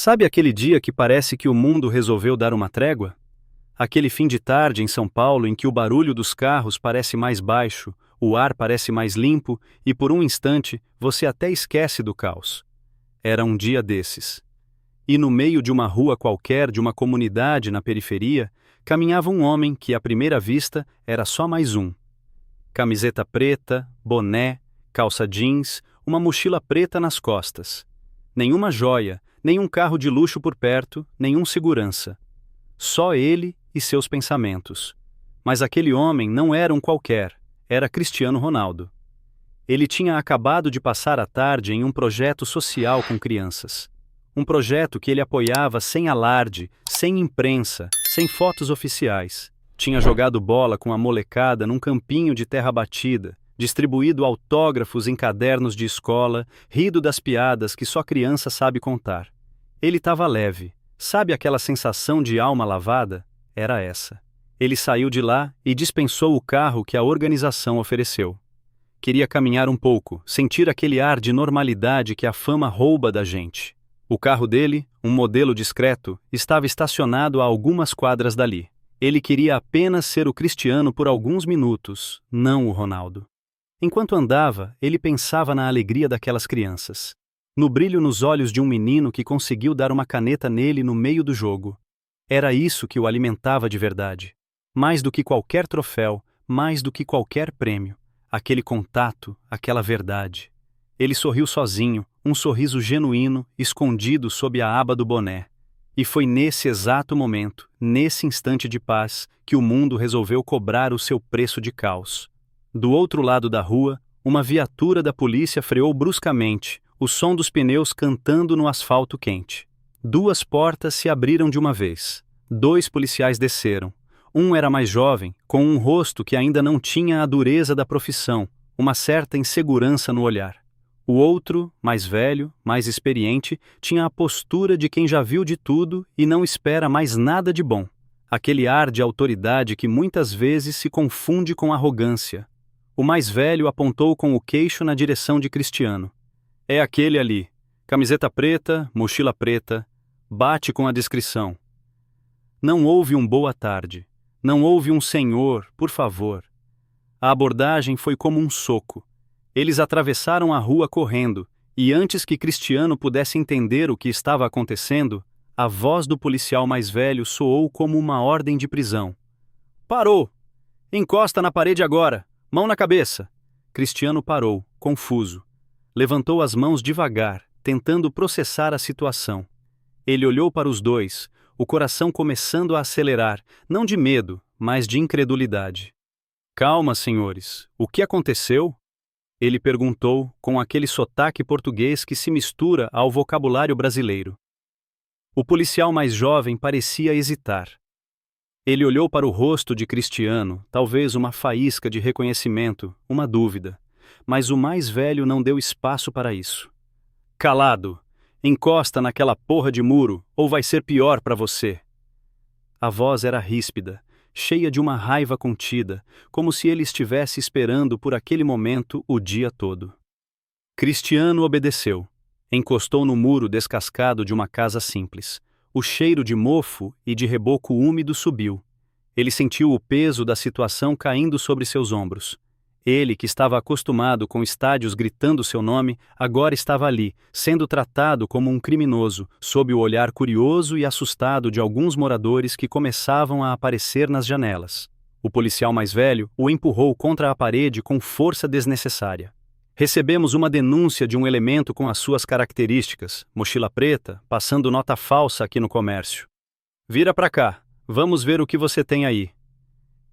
Sabe aquele dia que parece que o mundo resolveu dar uma trégua? Aquele fim de tarde em São Paulo em que o barulho dos carros parece mais baixo, o ar parece mais limpo e por um instante você até esquece do caos. Era um dia desses. E no meio de uma rua qualquer de uma comunidade na periferia, caminhava um homem que à primeira vista era só mais um. Camiseta preta, boné, calça jeans, uma mochila preta nas costas. Nenhuma joia, nenhum carro de luxo por perto, nenhum segurança. Só ele e seus pensamentos. Mas aquele homem não era um qualquer, era Cristiano Ronaldo. Ele tinha acabado de passar a tarde em um projeto social com crianças. Um projeto que ele apoiava sem alarde, sem imprensa, sem fotos oficiais. Tinha jogado bola com a molecada num campinho de terra batida, distribuído autógrafos em cadernos de escola, rido das piadas que só criança sabe contar. Ele estava leve. Sabe aquela sensação de alma lavada? Era essa. Ele saiu de lá e dispensou o carro que a organização ofereceu. Queria caminhar um pouco, sentir aquele ar de normalidade que a fama rouba da gente. O carro dele, um modelo discreto, estava estacionado a algumas quadras dali. Ele queria apenas ser o Cristiano por alguns minutos, não o Ronaldo. Enquanto andava, ele pensava na alegria daquelas crianças. No brilho nos olhos de um menino que conseguiu dar uma caneta nele no meio do jogo. Era isso que o alimentava de verdade. Mais do que qualquer troféu, mais do que qualquer prêmio. Aquele contato, aquela verdade. Ele sorriu sozinho, um sorriso genuíno, escondido sob a aba do boné. E foi nesse exato momento, nesse instante de paz, que o mundo resolveu cobrar o seu preço de caos. Do outro lado da rua, uma viatura da polícia freou bruscamente, o som dos pneus cantando no asfalto quente. 2 portas se abriram de uma vez. 2 policiais desceram. Um era mais jovem, com um rosto que ainda não tinha a dureza da profissão, uma certa insegurança no olhar. O outro, mais velho, mais experiente, tinha a postura de quem já viu de tudo e não espera mais nada de bom. Aquele ar de autoridade que muitas vezes se confunde com arrogância. O mais velho apontou com o queixo na direção de Cristiano. É aquele ali. Camiseta preta, mochila preta. Bate com a descrição. Não houve um boa tarde. Não houve um senhor, por favor. A abordagem foi como um soco. Eles atravessaram a rua correndo, e antes que Cristiano pudesse entender o que estava acontecendo, a voz do policial mais velho soou como uma ordem de prisão. Parou! Encosta na parede agora! Mão na cabeça! Cristiano parou, confuso. Levantou as mãos devagar, tentando processar a situação. Ele olhou para os dois, o coração começando a acelerar, não de medo, mas de incredulidade. Calma, senhores, o que aconteceu? Ele perguntou, com aquele sotaque português que se mistura ao vocabulário brasileiro. O policial mais jovem parecia hesitar. Ele olhou para o rosto de Cristiano, talvez uma faísca de reconhecimento, uma dúvida. Mas o mais velho não deu espaço para isso. Calado! Encosta naquela porra de muro, ou vai ser pior para você. A voz era ríspida, cheia de uma raiva contida, como se ele estivesse esperando por aquele momento o dia todo. Cristiano obedeceu. Encostou no muro descascado de uma casa simples. O cheiro de mofo e de reboco úmido subiu. Ele sentiu o peso da situação caindo sobre seus ombros. Ele, que estava acostumado com estádios gritando seu nome, agora estava ali, sendo tratado como um criminoso, sob o olhar curioso e assustado de alguns moradores que começavam a aparecer nas janelas. O policial mais velho o empurrou contra a parede com força desnecessária. Recebemos uma denúncia de um elemento com as suas características, mochila preta, passando nota falsa aqui no comércio. Vira pra cá, vamos ver o que você tem aí.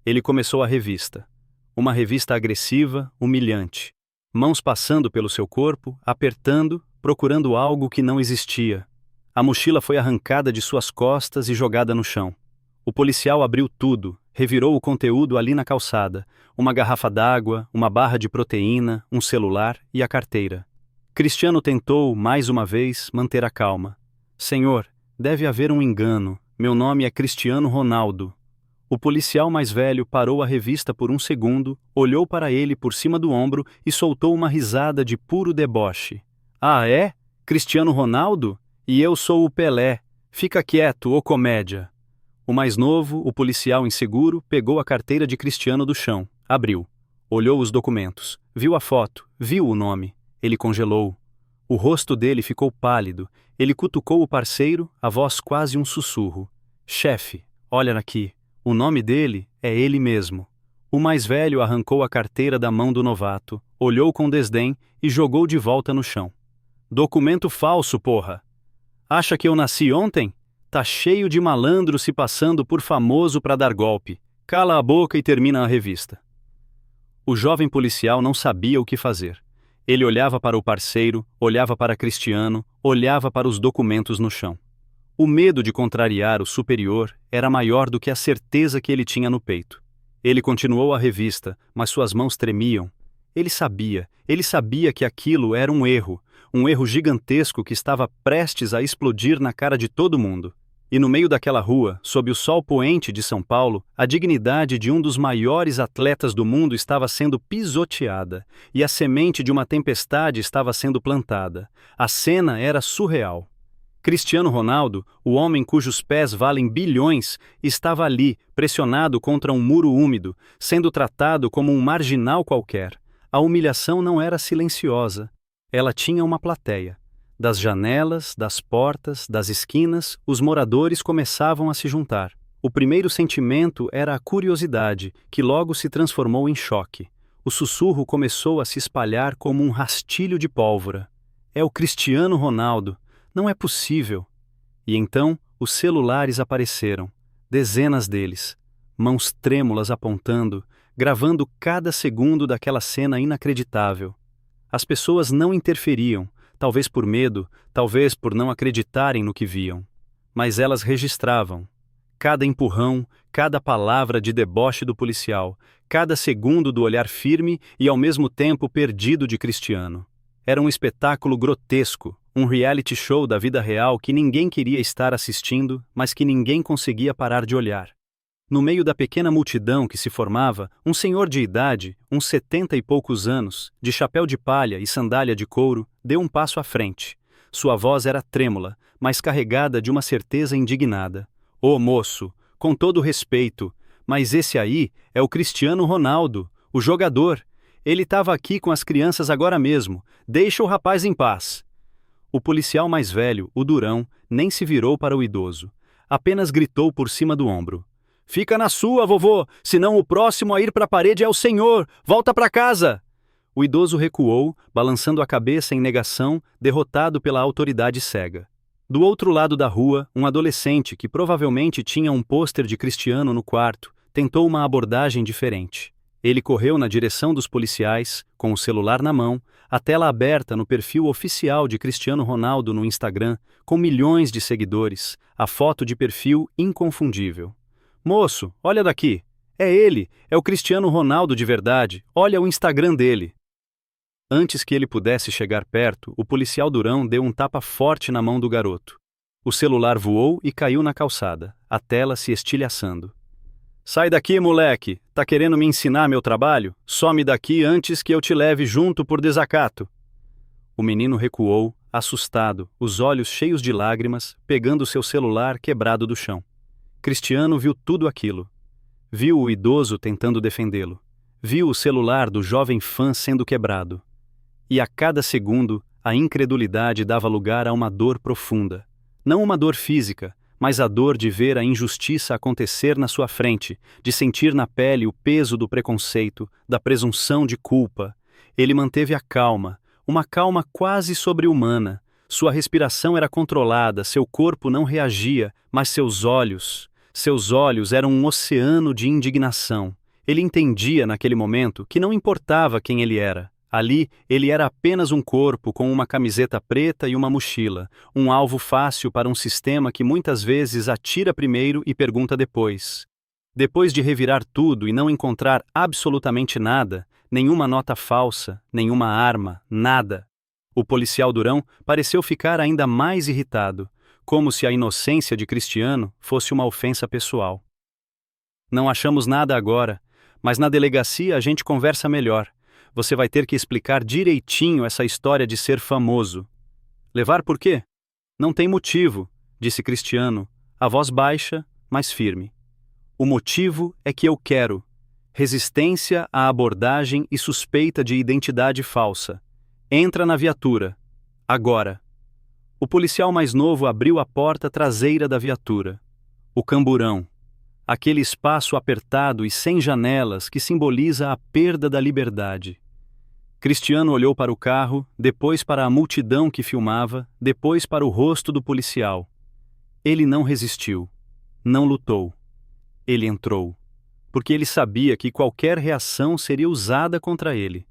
Ele começou a revista. Uma revista agressiva, humilhante. Mãos passando pelo seu corpo, apertando, procurando algo que não existia. A mochila foi arrancada de suas costas e jogada no chão. O policial abriu tudo, revirou o conteúdo ali na calçada. Uma garrafa d'água, uma barra de proteína, um celular e a carteira. Cristiano tentou, mais uma vez, manter a calma. Senhor, deve haver um engano. Meu nome é Cristiano Ronaldo. O policial mais velho parou a revista por um segundo, olhou para ele por cima do ombro e soltou uma risada de puro deboche. Ah, é? Cristiano Ronaldo? E eu sou o Pelé. Fica quieto, ô comédia. O mais novo, o policial inseguro, pegou a carteira de Cristiano do chão, abriu. Olhou os documentos, viu a foto, viu o nome. Ele congelou. O rosto dele ficou pálido. Ele cutucou o parceiro, a voz quase um sussurro. Chefe, olha aqui. O nome dele é ele mesmo. O mais velho arrancou a carteira da mão do novato, olhou com desdém e jogou de volta no chão. Documento falso, porra! Acha que eu nasci ontem? Tá cheio de malandro se passando por famoso pra dar golpe. Cala a boca e termina a revista. O jovem policial não sabia o que fazer. Ele olhava para o parceiro, olhava para Cristiano, olhava para os documentos no chão. O medo de contrariar o superior era maior do que a certeza que ele tinha no peito. Ele continuou a revista, mas suas mãos tremiam. Ele sabia que aquilo era um erro gigantesco que estava prestes a explodir na cara de todo mundo. E no meio daquela rua, sob o sol poente de São Paulo, a dignidade de um dos maiores atletas do mundo estava sendo pisoteada, e a semente de uma tempestade estava sendo plantada. A cena era surreal. Cristiano Ronaldo, o homem cujos pés valem bilhões, estava ali, pressionado contra um muro úmido, sendo tratado como um marginal qualquer. A humilhação não era silenciosa. Ela tinha uma plateia. Das janelas, das portas, das esquinas, os moradores começavam a se juntar. O primeiro sentimento era a curiosidade, que logo se transformou em choque. O sussurro começou a se espalhar como um rastilho de pólvora. É o Cristiano Ronaldo. Não é possível. E então, os celulares apareceram. Dezenas deles. Mãos trêmulas apontando, gravando cada segundo daquela cena inacreditável. As pessoas não interferiam, talvez por medo, talvez por não acreditarem no que viam. Mas elas registravam. Cada empurrão, cada palavra de deboche do policial, cada segundo do olhar firme e ao mesmo tempo perdido de Cristiano. Era um espetáculo grotesco, um reality show da vida real que ninguém queria estar assistindo, mas que ninguém conseguia parar de olhar. No meio da pequena multidão que se formava, um senhor de idade, uns 70 e poucos anos, de chapéu de palha e sandália de couro, deu um passo à frente. Sua voz era trêmula, mas carregada de uma certeza indignada. Ô moço, com todo respeito, mas esse aí é o Cristiano Ronaldo, o jogador. Ele estava aqui com as crianças agora mesmo. Deixa o rapaz em paz. O policial mais velho, o durão, nem se virou para o idoso. Apenas gritou por cima do ombro. Fica na sua, vovô, senão o próximo a ir para a parede é o senhor. Volta para casa! O idoso recuou, balançando a cabeça em negação, derrotado pela autoridade cega. Do outro lado da rua, um adolescente que provavelmente tinha um pôster de Cristiano no quarto, tentou uma abordagem diferente. Ele correu na direção dos policiais, com o celular na mão, a tela aberta no perfil oficial de Cristiano Ronaldo no Instagram, com milhões de seguidores, a foto de perfil inconfundível. Moço, olha daqui. É ele, é o Cristiano Ronaldo de verdade, olha o Instagram dele. Antes que ele pudesse chegar perto, o policial durão deu um tapa forte na mão do garoto. O celular voou e caiu na calçada, a tela se estilhaçando. Sai daqui, moleque! Tá querendo me ensinar meu trabalho? Some daqui antes que eu te leve junto por desacato. O menino recuou, assustado, os olhos cheios de lágrimas, pegando seu celular quebrado do chão. Cristiano viu tudo aquilo. Viu o idoso tentando defendê-lo. Viu o celular do jovem fã sendo quebrado. E a cada segundo, a incredulidade dava lugar a uma dor profunda. Não uma dor física, mas a dor de ver a injustiça acontecer na sua frente, de sentir na pele o peso do preconceito, da presunção de culpa. Ele manteve a calma, uma calma quase sobre-humana. Sua respiração era controlada, seu corpo não reagia, mas seus olhos eram um oceano de indignação. Ele entendia naquele momento que não importava quem ele era. Ali, ele era apenas um corpo com uma camiseta preta e uma mochila, um alvo fácil para um sistema que muitas vezes atira primeiro e pergunta depois. Depois de revirar tudo e não encontrar absolutamente nada, nenhuma nota falsa, nenhuma arma, nada, o policial durão pareceu ficar ainda mais irritado, como se a inocência de Cristiano fosse uma ofensa pessoal. Não achamos nada agora, mas na delegacia a gente conversa melhor. Você vai ter que explicar direitinho essa história de ser famoso. Levar por quê? Não tem motivo, disse Cristiano, a voz baixa, mas firme. O motivo é que eu quero. Resistência à abordagem e suspeita de identidade falsa. Entra na viatura. Agora. O policial mais novo abriu a porta traseira da viatura. O camburão. Aquele espaço apertado e sem janelas que simboliza a perda da liberdade. Cristiano olhou para o carro, depois para a multidão que filmava, depois para o rosto do policial. Ele não resistiu. Não lutou. Ele entrou. Porque ele sabia que qualquer reação seria usada contra ele.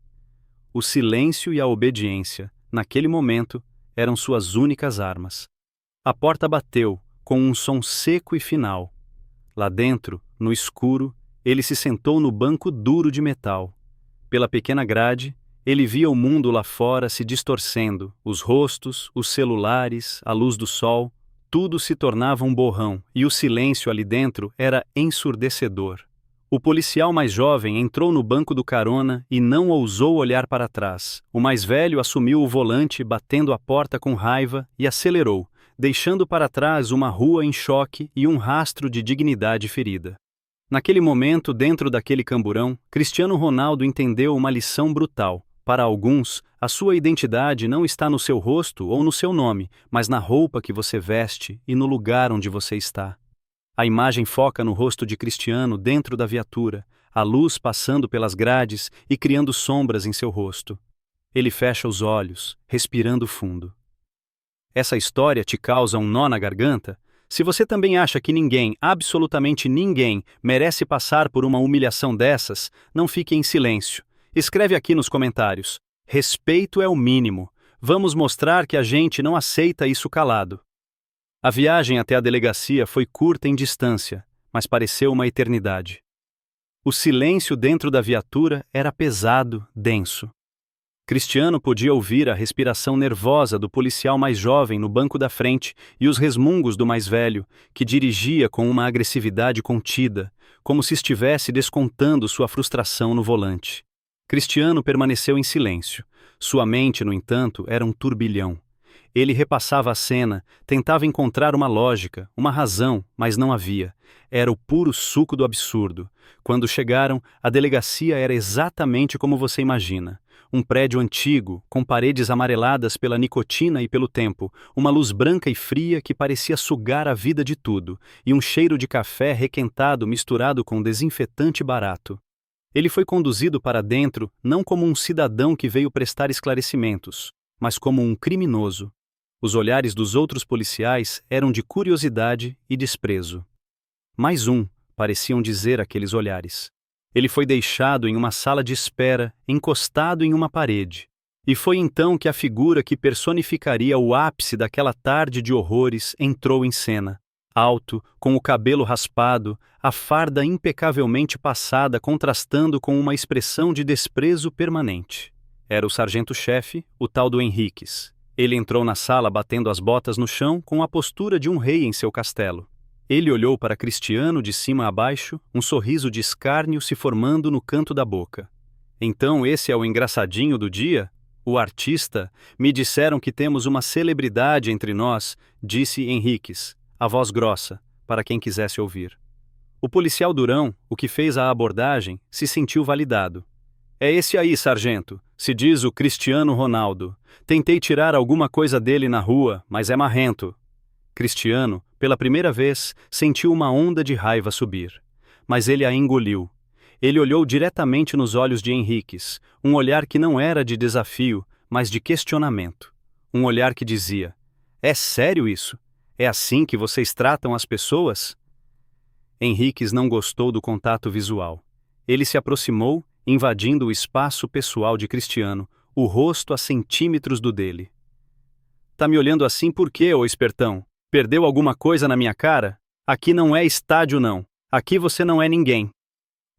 O silêncio e a obediência, naquele momento, eram suas únicas armas. A porta bateu, com um som seco e final. Lá dentro, no escuro, ele se sentou no banco duro de metal. Pela pequena grade, ele via o mundo lá fora se distorcendo, os rostos, os celulares, a luz do sol, tudo se tornava um borrão, e o silêncio ali dentro era ensurdecedor. O policial mais jovem entrou no banco do carona e não ousou olhar para trás. O mais velho assumiu o volante, batendo a porta com raiva, e acelerou, deixando para trás uma rua em choque e um rastro de dignidade ferida. Naquele momento, dentro daquele camburão, Cristiano Ronaldo entendeu uma lição brutal. Para alguns, a sua identidade não está no seu rosto ou no seu nome, mas na roupa que você veste e no lugar onde você está. A imagem foca no rosto de Cristiano dentro da viatura, a luz passando pelas grades e criando sombras em seu rosto. Ele fecha os olhos, respirando fundo. Essa história te causa um nó na garganta? Se você também acha que ninguém, absolutamente ninguém, merece passar por uma humilhação dessas, não fique em silêncio. Escreve aqui nos comentários. Respeito é o mínimo. Vamos mostrar que a gente não aceita isso calado. A viagem até a delegacia foi curta em distância, mas pareceu uma eternidade. O silêncio dentro da viatura era pesado, denso. Cristiano podia ouvir a respiração nervosa do policial mais jovem no banco da frente e os resmungos do mais velho, que dirigia com uma agressividade contida, como se estivesse descontando sua frustração no volante. Cristiano permaneceu em silêncio. Sua mente, no entanto, era um turbilhão. Ele repassava a cena, tentava encontrar uma lógica, uma razão, mas não havia. Era o puro suco do absurdo. Quando chegaram, a delegacia era exatamente como você imagina. Um prédio antigo, com paredes amareladas pela nicotina e pelo tempo, uma luz branca e fria que parecia sugar a vida de tudo, e um cheiro de café requentado misturado com desinfetante barato. Ele foi conduzido para dentro não como um cidadão que veio prestar esclarecimentos, mas como um criminoso. Os olhares dos outros policiais eram de curiosidade e desprezo. Mais um, pareciam dizer aqueles olhares. Ele foi deixado em uma sala de espera, encostado em uma parede. E foi então que a figura que personificaria o ápice daquela tarde de horrores entrou em cena. Alto, com o cabelo raspado, a farda impecavelmente passada contrastando com uma expressão de desprezo permanente. Era o sargento-chefe, o tal do Henriques. Ele entrou na sala batendo as botas no chão com a postura de um rei em seu castelo. Ele olhou para Cristiano de cima a baixo, um sorriso de escárnio se formando no canto da boca. Então esse é o engraçadinho do dia? O artista? Me disseram que temos uma celebridade entre nós, disse Henriques, a voz grossa, para quem quisesse ouvir. O policial durão, o que fez a abordagem, se sentiu validado. É esse aí, sargento, se diz o Cristiano Ronaldo. Tentei tirar alguma coisa dele na rua, mas é marrento. Cristiano, pela primeira vez, sentiu uma onda de raiva subir. Mas ele a engoliu. Ele olhou diretamente nos olhos de Henriques, um olhar que não era de desafio, mas de questionamento. Um olhar que dizia: é sério isso? É assim que vocês tratam as pessoas? Henriques não gostou do contato visual. Ele se aproximou, invadindo o espaço pessoal de Cristiano, o rosto a centímetros do dele. Tá me olhando assim por quê, ô espertão? Perdeu alguma coisa na minha cara? Aqui não é estádio não. Aqui você não é ninguém.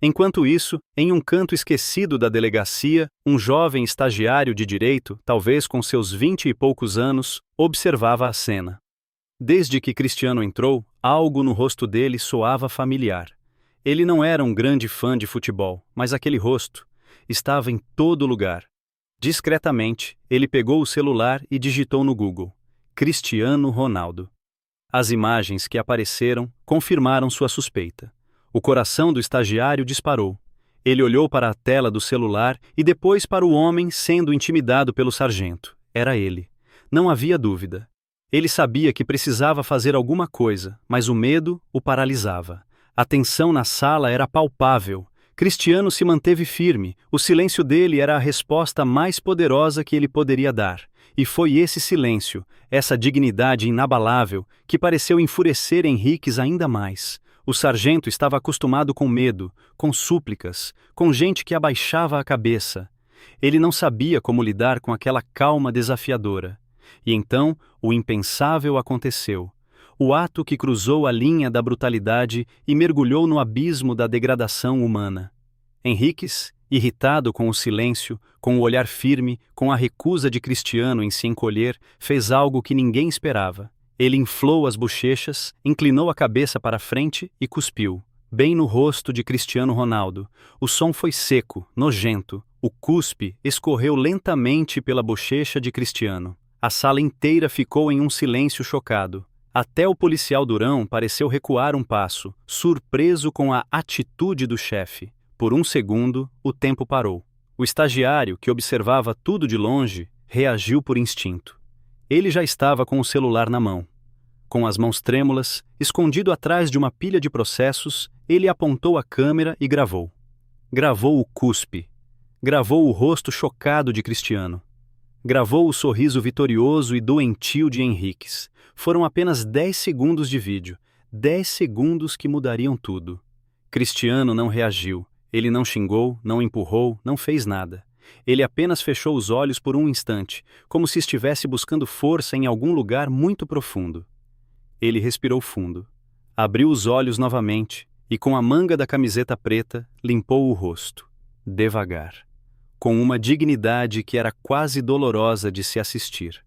Enquanto isso, em um canto esquecido da delegacia, um jovem estagiário de direito, talvez com seus 20 e poucos anos, observava a cena. Desde que Cristiano entrou, algo no rosto dele soava familiar. Ele não era um grande fã de futebol, mas aquele rosto estava em todo lugar. Discretamente, ele pegou o celular e digitou no Google: Cristiano Ronaldo. As imagens que apareceram confirmaram sua suspeita. O coração do estagiário disparou. Ele olhou para a tela do celular e depois para o homem sendo intimidado pelo sargento. Era ele. Não havia dúvida. Ele sabia que precisava fazer alguma coisa, mas o medo o paralisava. A tensão na sala era palpável. Cristiano se manteve firme. O silêncio dele era a resposta mais poderosa que ele poderia dar. E foi esse silêncio, essa dignidade inabalável, que pareceu enfurecer Henriques ainda mais. O sargento estava acostumado com medo, com súplicas, com gente que abaixava a cabeça. Ele não sabia como lidar com aquela calma desafiadora. E então, o impensável aconteceu. O ato que cruzou a linha da brutalidade e mergulhou no abismo da degradação humana. Henriques, irritado com o silêncio, com o olhar firme, com a recusa de Cristiano em se encolher, fez algo que ninguém esperava. Ele inflou as bochechas, inclinou a cabeça para frente e cuspiu, bem no rosto de Cristiano Ronaldo. O som foi seco, nojento. O cuspe escorreu lentamente pela bochecha de Cristiano. A sala inteira ficou em um silêncio chocado. Até o policial durão pareceu recuar um passo, surpreso com a atitude do chefe. Por um segundo, o tempo parou. O estagiário, que observava tudo de longe, reagiu por instinto. Ele já estava com o celular na mão. Com as mãos trêmulas, escondido atrás de uma pilha de processos, ele apontou a câmera e gravou. Gravou o cuspe. Gravou o rosto chocado de Cristiano. Gravou o sorriso vitorioso e doentio de Henriques. Foram apenas 10 segundos de vídeo. 10 segundos que mudariam tudo. Cristiano não reagiu. Ele não xingou, não empurrou, não fez nada. Ele apenas fechou os olhos por um instante, como se estivesse buscando força em algum lugar muito profundo. Ele respirou fundo. Abriu os olhos novamente e, com a manga da camiseta preta, limpou o rosto. Devagar. Com uma dignidade que era quase dolorosa de se assistir.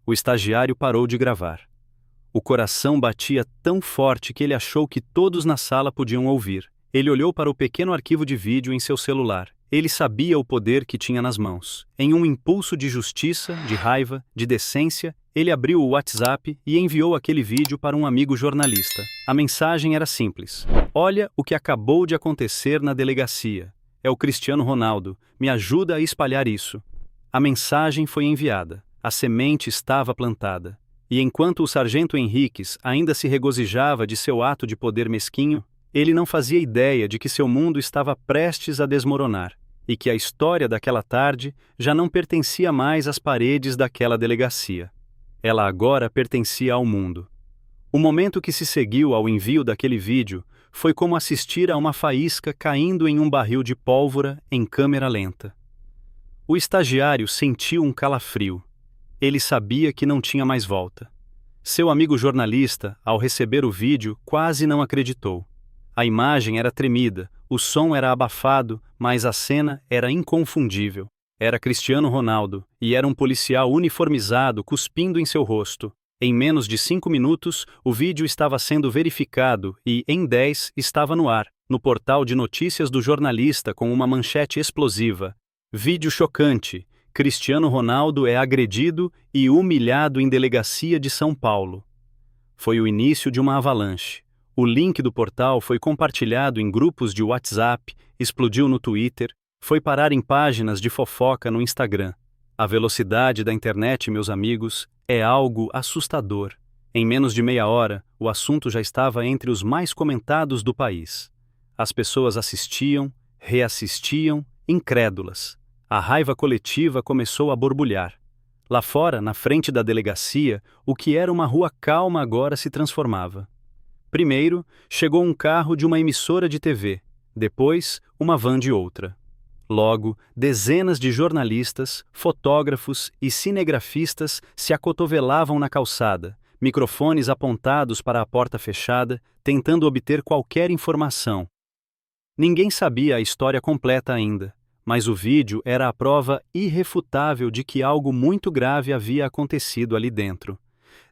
O estagiário parou de gravar. O coração batia tão forte que ele achou que todos na sala podiam ouvir. Ele olhou para o pequeno arquivo de vídeo em seu celular. Ele sabia o poder que tinha nas mãos. Em um impulso de justiça, de raiva, de decência, ele abriu o WhatsApp e enviou aquele vídeo para um amigo jornalista. A mensagem era simples. Olha o que acabou de acontecer na delegacia. É o Cristiano Ronaldo. Me ajuda a espalhar isso. A mensagem foi enviada. A semente estava plantada. E enquanto o sargento Henriques ainda se regozijava de seu ato de poder mesquinho, ele não fazia ideia de que seu mundo estava prestes a desmoronar e que a história daquela tarde já não pertencia mais às paredes daquela delegacia. Ela agora pertencia ao mundo. O momento que se seguiu ao envio daquele vídeo foi como assistir a uma faísca caindo em um barril de pólvora em câmera lenta. O estagiário sentiu um calafrio. Ele sabia que não tinha mais volta. Seu amigo jornalista, ao receber o vídeo, quase não acreditou. A imagem era tremida, o som era abafado, mas a cena era inconfundível. Era Cristiano Ronaldo, e era um policial uniformizado cuspindo em seu rosto. Em menos de 5 minutos, o vídeo estava sendo verificado e, em 10, estava no ar, no portal de notícias do jornalista com uma manchete explosiva. Vídeo chocante. Cristiano Ronaldo é agredido e humilhado em delegacia de São Paulo. Foi o início de uma avalanche. O link do portal foi compartilhado em grupos de WhatsApp, explodiu no Twitter, foi parar em páginas de fofoca no Instagram. A velocidade da internet, meus amigos, é algo assustador. Em menos de meia hora, o assunto já estava entre os mais comentados do país. As pessoas assistiam, reassistiam, incrédulas. A raiva coletiva começou a borbulhar. Lá fora, na frente da delegacia, o que era uma rua calma agora se transformava. Primeiro, chegou um carro de uma emissora de TV, depois, uma van de outra. Logo, dezenas de jornalistas, fotógrafos e cinegrafistas se acotovelavam na calçada, microfones apontados para a porta fechada, tentando obter qualquer informação. Ninguém sabia a história completa ainda, mas o vídeo era a prova irrefutável de que algo muito grave havia acontecido ali dentro.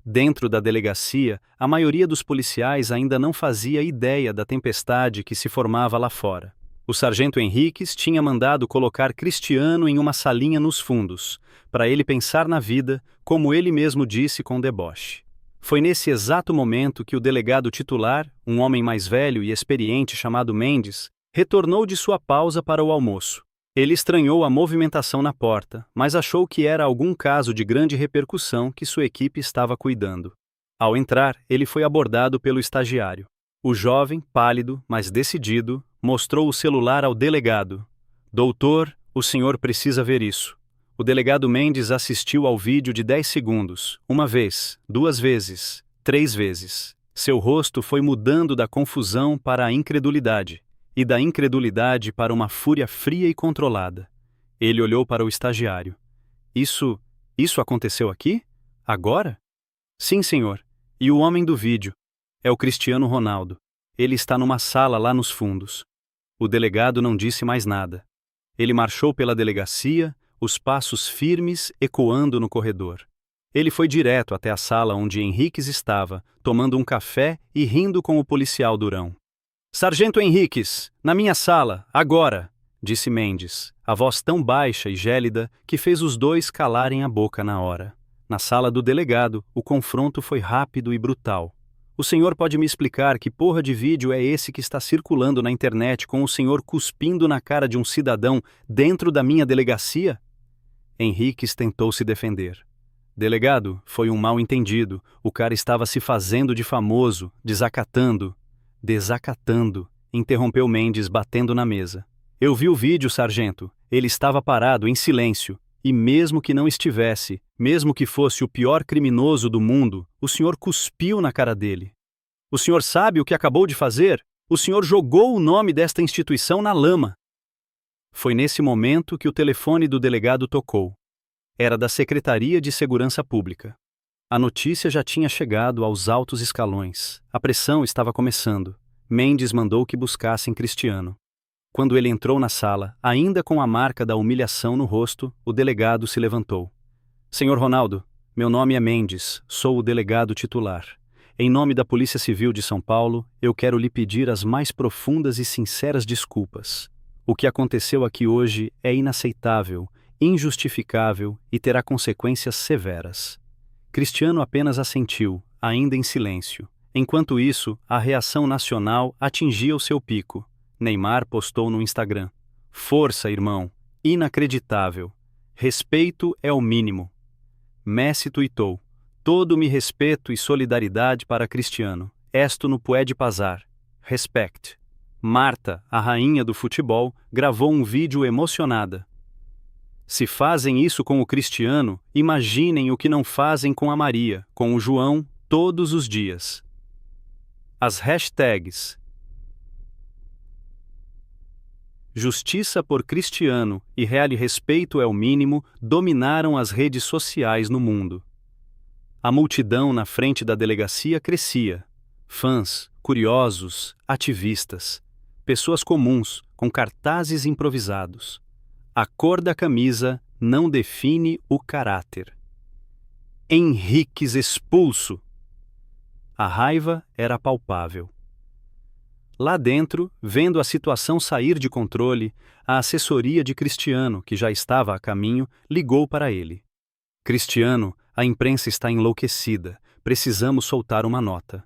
Dentro da delegacia, a maioria dos policiais ainda não fazia ideia da tempestade que se formava lá fora. O sargento Henriques tinha mandado colocar Cristiano em uma salinha nos fundos, para ele pensar na vida, como ele mesmo disse com deboche. Foi nesse exato momento que o delegado titular, um homem mais velho e experiente chamado Mendes, retornou de sua pausa para o almoço. Ele estranhou a movimentação na porta, mas achou que era algum caso de grande repercussão que sua equipe estava cuidando. Ao entrar, ele foi abordado pelo estagiário. O jovem, pálido, mas decidido, mostrou o celular ao delegado. Doutor, o senhor precisa ver isso. O delegado Mendes assistiu ao vídeo de 10 segundos, uma vez, 2 vezes, 3 vezes. Seu rosto foi mudando da confusão para a incredulidade, e da incredulidade para uma fúria fria e controlada. Ele olhou para o estagiário. Isso aconteceu aqui? Agora? Sim, senhor. E o homem do vídeo? É o Cristiano Ronaldo. Ele está numa sala lá nos fundos. O delegado não disse mais nada. Ele marchou pela delegacia, os passos firmes ecoando no corredor. Ele foi direto até a sala onde Henriques estava, tomando um café e rindo com o policial durão. Sargento Henriques, na minha sala, agora, disse Mendes, a voz tão baixa e gélida que fez os dois calarem a boca na hora. Na sala do delegado, o confronto foi rápido e brutal. O senhor pode me explicar que porra de vídeo é esse que está circulando na internet com o senhor cuspindo na cara de um cidadão dentro da minha delegacia? Henriques tentou se defender. Delegado, foi um mal-entendido. O cara estava se fazendo de famoso, desacatando, interrompeu Mendes batendo na mesa. Eu vi o vídeo, sargento. Ele estava parado, em silêncio. E mesmo que não estivesse, mesmo que fosse o pior criminoso do mundo, o senhor cuspiu na cara dele. O senhor sabe o que acabou de fazer? O senhor jogou o nome desta instituição na lama. Foi nesse momento que o telefone do delegado tocou. Era da Secretaria de Segurança Pública. A notícia já tinha chegado aos altos escalões. A pressão estava começando. Mendes mandou que buscassem Cristiano. Quando ele entrou na sala, ainda com a marca da humilhação no rosto, o delegado se levantou. Senhor Ronaldo, meu nome é Mendes, sou o delegado titular. Em nome da Polícia Civil de São Paulo, eu quero lhe pedir as mais profundas e sinceras desculpas. O que aconteceu aqui hoje é inaceitável, injustificável e terá consequências severas. Cristiano apenas assentiu, ainda em silêncio. Enquanto isso, a reação nacional atingia o seu pico. Neymar postou no Instagram. Força, irmão. Inacreditável. Respeito é o mínimo. Messi tuitou. Todo me respeito e solidariedade para Cristiano. Esto no puede pasar. Respect. Marta, a rainha do futebol, gravou um vídeo emocionada. Se fazem isso com o Cristiano, imaginem o que não fazem com a Maria, com o João, todos os dias. As hashtags Justiça por Cristiano e Real Respeito é o Mínimo dominaram as redes sociais no mundo. A multidão na frente da delegacia crescia. Fãs, curiosos, ativistas, pessoas comuns com cartazes improvisados. A cor da camisa não define o caráter. Henriques expulso. A raiva era palpável. Lá dentro, vendo a situação sair de controle, a assessoria de Cristiano, que já estava a caminho, ligou para ele. Cristiano, a imprensa está enlouquecida. Precisamos soltar uma nota.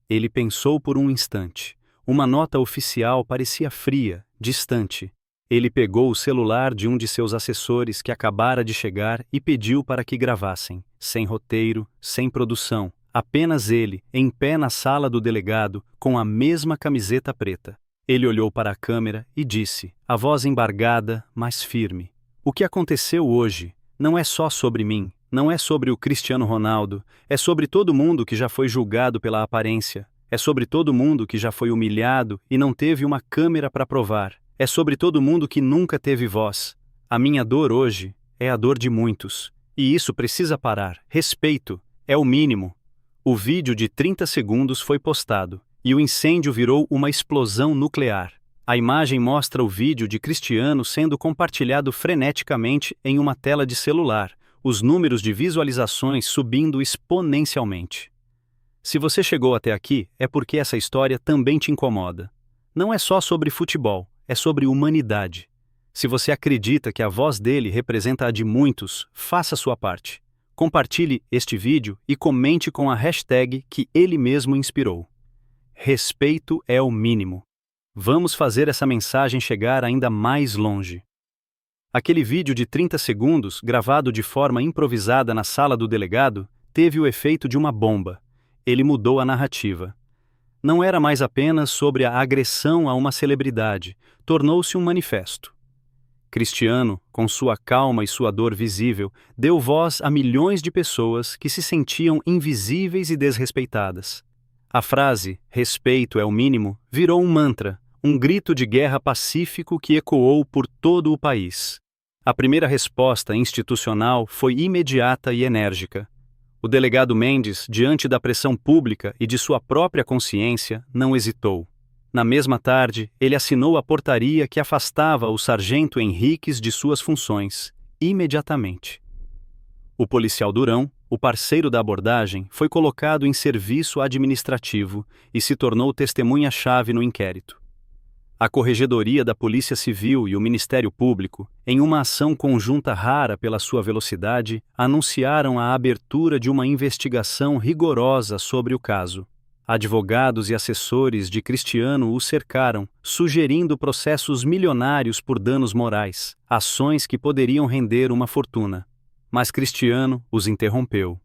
Ele pensou por um instante. Uma nota oficial parecia fria, distante. Ele pegou o celular de um de seus assessores que acabara de chegar e pediu para que gravassem, sem roteiro, sem produção. Apenas ele, em pé na sala do delegado, com a mesma camiseta preta. Ele olhou para a câmera e disse, a voz embargada, mas firme. O que aconteceu hoje não é só sobre mim, não é sobre o Cristiano Ronaldo, é sobre todo mundo que já foi julgado pela aparência, é sobre todo mundo que já foi humilhado e não teve uma câmera para provar, é sobre todo mundo que nunca teve voz. A minha dor hoje é a dor de muitos, e isso precisa parar. Respeito é o mínimo. O vídeo de 30 segundos foi postado, e o incêndio virou uma explosão nuclear. A imagem mostra o vídeo de Cristiano sendo compartilhado freneticamente em uma tela de celular, os números de visualizações subindo exponencialmente. Se você chegou até aqui, é porque essa história também te incomoda. Não é só sobre futebol, é sobre humanidade. Se você acredita que a voz dele representa a de muitos, faça sua parte. Compartilhe este vídeo e comente com a hashtag que ele mesmo inspirou. Respeito é o mínimo. Vamos fazer essa mensagem chegar ainda mais longe. Aquele vídeo de 30 segundos, gravado de forma improvisada na sala do delegado, teve o efeito de uma bomba. Ele mudou a narrativa. Não era mais apenas sobre a agressão a uma celebridade, tornou-se um manifesto. Cristiano, com sua calma e sua dor visível, deu voz a milhões de pessoas que se sentiam invisíveis e desrespeitadas. A frase, respeito é o mínimo, virou um mantra, um grito de guerra pacífico que ecoou por todo o país. A primeira resposta institucional foi imediata e enérgica. O delegado Mendes, diante da pressão pública e de sua própria consciência, não hesitou. Na mesma tarde, ele assinou a portaria que afastava o sargento Henriques de suas funções, imediatamente. O policial Durão, o parceiro da abordagem, foi colocado em serviço administrativo e se tornou testemunha-chave no inquérito. A Corregedoria da Polícia Civil e o Ministério Público, em uma ação conjunta rara pela sua velocidade, anunciaram a abertura de uma investigação rigorosa sobre o caso. Advogados e assessores de Cristiano o cercaram, sugerindo processos milionários por danos morais, ações que poderiam render uma fortuna. Mas Cristiano os interrompeu.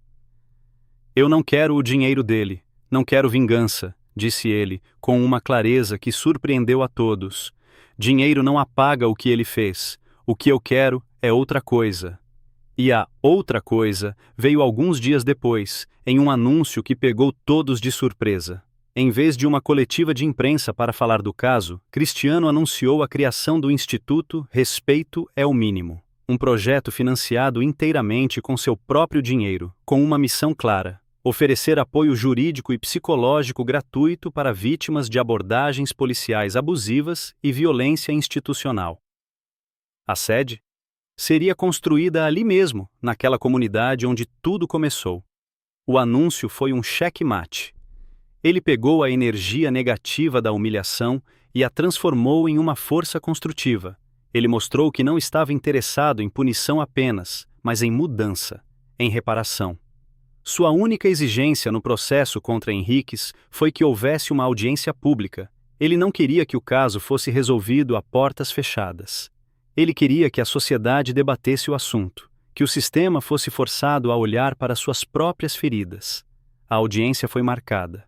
Eu não quero o dinheiro dele, não quero vingança, disse ele, com uma clareza que surpreendeu a todos. Dinheiro não apaga o que ele fez. O que eu quero é outra coisa. E a outra coisa veio alguns dias depois, em um anúncio que pegou todos de surpresa. Em vez de uma coletiva de imprensa para falar do caso, Cristiano anunciou a criação do Instituto Respeito é o Mínimo, um projeto financiado inteiramente com seu próprio dinheiro, com uma missão clara: oferecer apoio jurídico e psicológico gratuito para vítimas de abordagens policiais abusivas e violência institucional. A sede seria construída ali mesmo, naquela comunidade onde tudo começou. O anúncio foi um checkmate. Ele pegou a energia negativa da humilhação e a transformou em uma força construtiva. Ele mostrou que não estava interessado em punição apenas, mas em mudança, em reparação. Sua única exigência no processo contra Henriques foi que houvesse uma audiência pública. Ele não queria que o caso fosse resolvido a portas fechadas. Ele queria que a sociedade debatesse o assunto, que o sistema fosse forçado a olhar para suas próprias feridas. A audiência foi marcada.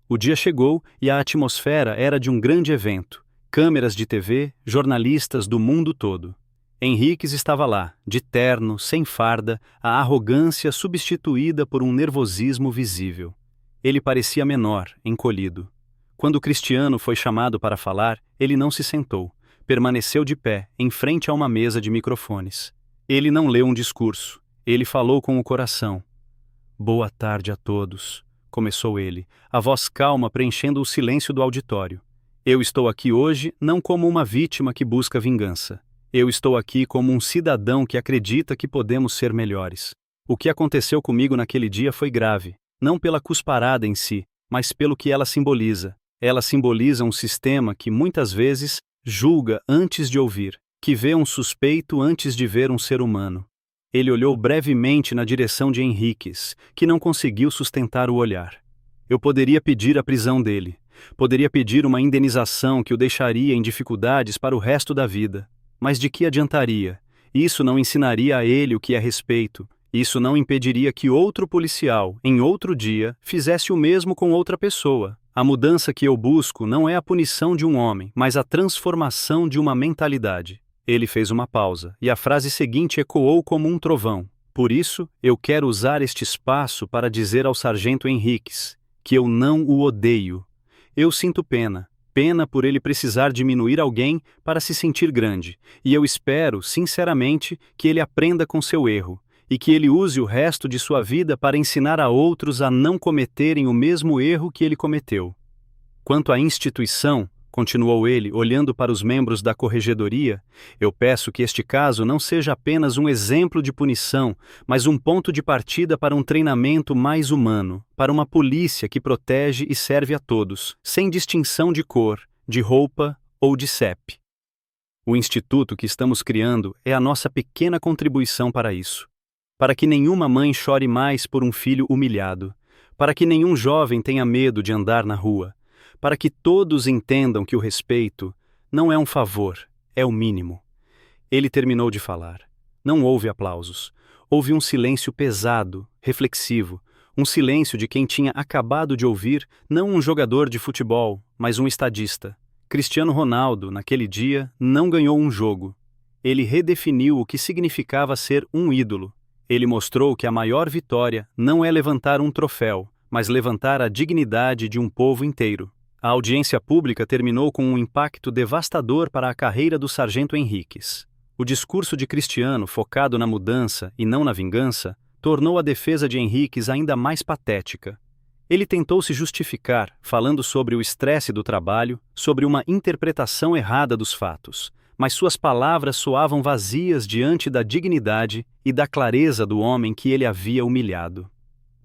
O dia chegou e a atmosfera era de um grande evento. Câmeras de TV, jornalistas do mundo todo. Henriques estava lá, de terno, sem farda, a arrogância substituída por um nervosismo visível. Ele parecia menor, encolhido. Quando Cristiano foi chamado para falar, ele não se sentou. Permaneceu de pé, em frente a uma mesa de microfones. Ele não leu um discurso. Ele falou com o coração. Boa tarde a todos, começou ele, a voz calma preenchendo o silêncio do auditório. Eu estou aqui hoje não como uma vítima que busca vingança. Eu estou aqui como um cidadão que acredita que podemos ser melhores. O que aconteceu comigo naquele dia foi grave, não pela cusparada em si, mas pelo que ela simboliza. Ela simboliza um sistema que muitas vezes julga antes de ouvir, que vê um suspeito antes de ver um ser humano. Ele olhou brevemente na direção de Henriques, que não conseguiu sustentar o olhar. Eu poderia pedir a prisão dele. Poderia pedir uma indenização que o deixaria em dificuldades para o resto da vida. Mas de que adiantaria? Isso não ensinaria a ele o que é respeito. Isso não impediria que outro policial, em outro dia, fizesse o mesmo com outra pessoa. A mudança que eu busco não é a punição de um homem, mas a transformação de uma mentalidade. Ele fez uma pausa, e a frase seguinte ecoou como um trovão. Por isso, eu quero usar este espaço para dizer ao sargento Henriques que eu não o odeio. Eu sinto pena por ele precisar diminuir alguém para se sentir grande, e eu espero, sinceramente, que ele aprenda com seu erro, e que ele use o resto de sua vida para ensinar a outros a não cometerem o mesmo erro que ele cometeu. Quanto à instituição, continuou ele, olhando para os membros da Corregedoria, eu peço que este caso não seja apenas um exemplo de punição, mas um ponto de partida para um treinamento mais humano, para uma polícia que protege e serve a todos, sem distinção de cor, de roupa ou de CEP. O instituto que estamos criando é a nossa pequena contribuição para isso. Para que nenhuma mãe chore mais por um filho humilhado, para que nenhum jovem tenha medo de andar na rua, para que todos entendam que o respeito não é um favor, é o mínimo. Ele terminou de falar. Não houve aplausos. Houve um silêncio pesado, reflexivo, um silêncio de quem tinha acabado de ouvir não um jogador de futebol, mas um estadista. Cristiano Ronaldo, naquele dia, não ganhou um jogo. Ele redefiniu o que significava ser um ídolo. Ele mostrou que a maior vitória não é levantar um troféu, mas levantar a dignidade de um povo inteiro. A audiência pública terminou com um impacto devastador para a carreira do Sargento Henriques. O discurso de Cristiano, focado na mudança e não na vingança, tornou a defesa de Henriques ainda mais patética. Ele tentou se justificar, falando sobre o estresse do trabalho, sobre uma interpretação errada dos fatos, mas suas palavras soavam vazias diante da dignidade e da clareza do homem que ele havia humilhado.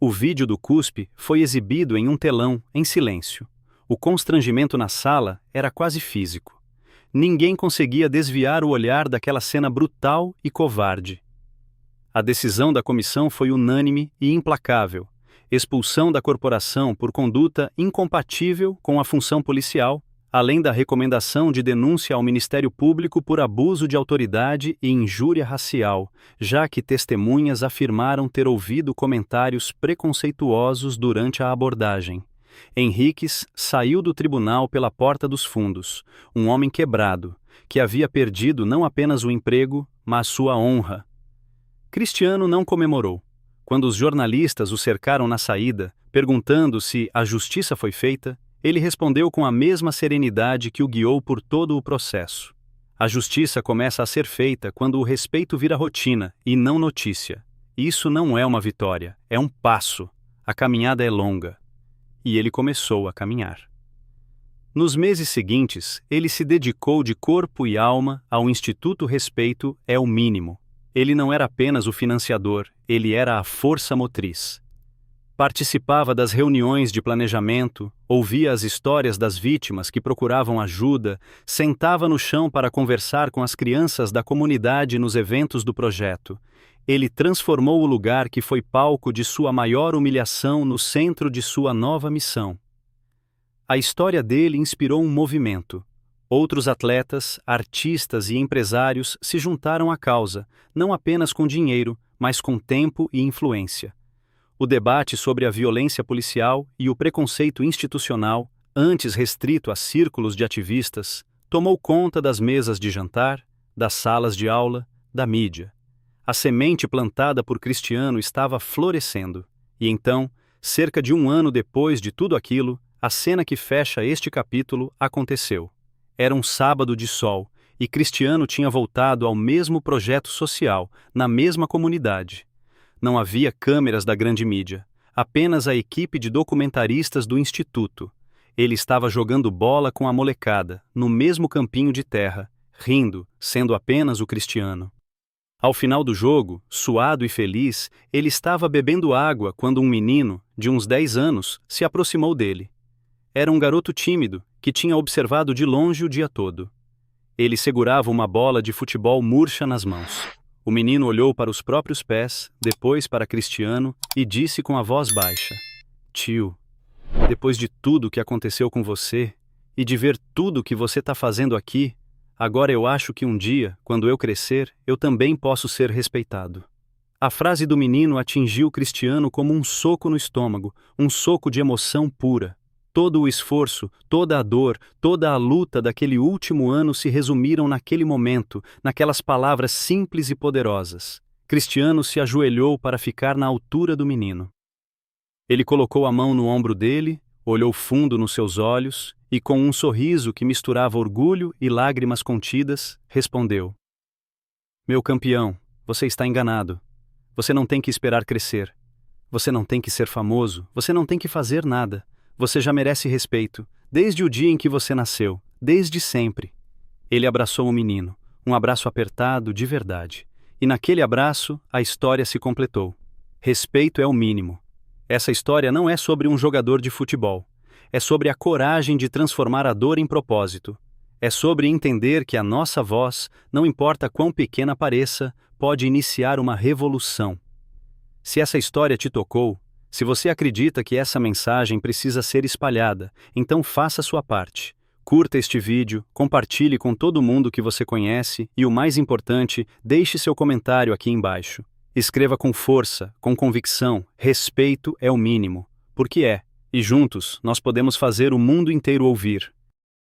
O vídeo do cuspe foi exibido em um telão, em silêncio. O constrangimento na sala era quase físico. Ninguém conseguia desviar o olhar daquela cena brutal e covarde. A decisão da comissão foi unânime e implacável. Expulsão da corporação por conduta incompatível com a função policial, além da recomendação de denúncia ao Ministério Público por abuso de autoridade e injúria racial, já que testemunhas afirmaram ter ouvido comentários preconceituosos durante a abordagem. Henriques saiu do tribunal pela porta dos fundos, um homem quebrado, que havia perdido não apenas o emprego, mas sua honra. Cristiano não comemorou. Quando os jornalistas o cercaram na saída, perguntando se a justiça foi feita, ele respondeu com a mesma serenidade que o guiou por todo o processo. A justiça começa a ser feita quando o respeito vira rotina e não notícia. Isso não é uma vitória, é um passo. A caminhada é longa. E ele começou a caminhar. Nos meses seguintes, ele se dedicou de corpo e alma ao Instituto Respeito é o Mínimo. Ele não era apenas o financiador, ele era a força motriz. Participava das reuniões de planejamento, ouvia as histórias das vítimas que procuravam ajuda, sentava no chão para conversar com as crianças da comunidade nos eventos do projeto. Ele transformou o lugar que foi palco de sua maior humilhação no centro de sua nova missão. A história dele inspirou um movimento. Outros atletas, artistas e empresários se juntaram à causa, não apenas com dinheiro, mas com tempo e influência. O debate sobre a violência policial e o preconceito institucional, antes restrito a círculos de ativistas, tomou conta das mesas de jantar, das salas de aula, da mídia. A semente plantada por Cristiano estava florescendo, e então, cerca de um ano depois de tudo aquilo, a cena que fecha este capítulo aconteceu. Era um sábado de sol, e Cristiano tinha voltado ao mesmo projeto social, na mesma comunidade. Não havia câmeras da grande mídia, apenas a equipe de documentaristas do instituto. Ele estava jogando bola com a molecada, no mesmo campinho de terra, rindo, sendo apenas o Cristiano. Ao final do jogo, suado e feliz, ele estava bebendo água quando um menino, de uns 10 anos, se aproximou dele. Era um garoto tímido, que tinha observado de longe o dia todo. Ele segurava uma bola de futebol murcha nas mãos. O menino olhou para os próprios pés, depois para Cristiano, e disse com a voz baixa: "Tio, depois de tudo que aconteceu com você, e de ver tudo que você está fazendo aqui, agora eu acho que um dia, quando eu crescer, eu também posso ser respeitado." A frase do menino atingiu Cristiano como um soco no estômago, um soco de emoção pura. Todo o esforço, toda a dor, toda a luta daquele último ano se resumiram naquele momento, naquelas palavras simples e poderosas. Cristiano se ajoelhou para ficar na altura do menino. Ele colocou a mão no ombro dele, olhou fundo nos seus olhos e, com um sorriso que misturava orgulho e lágrimas contidas, respondeu: "Meu campeão, você está enganado. Você não tem que esperar crescer. Você não tem que ser famoso, você não tem que fazer nada. Você já merece respeito, desde o dia em que você nasceu, desde sempre." Ele abraçou o menino, um abraço apertado de verdade. E naquele abraço, a história se completou. Respeito é o mínimo. Essa história não é sobre um jogador de futebol. É sobre a coragem de transformar a dor em propósito. É sobre entender que a nossa voz, não importa quão pequena pareça, pode iniciar uma revolução. Se essa história te tocou, se você acredita que essa mensagem precisa ser espalhada, então faça sua parte. Curta este vídeo, compartilhe com todo mundo que você conhece e, o mais importante, deixe seu comentário aqui embaixo. Escreva com força, com convicção, respeito é o mínimo, porque é, e juntos nós podemos fazer o mundo inteiro ouvir.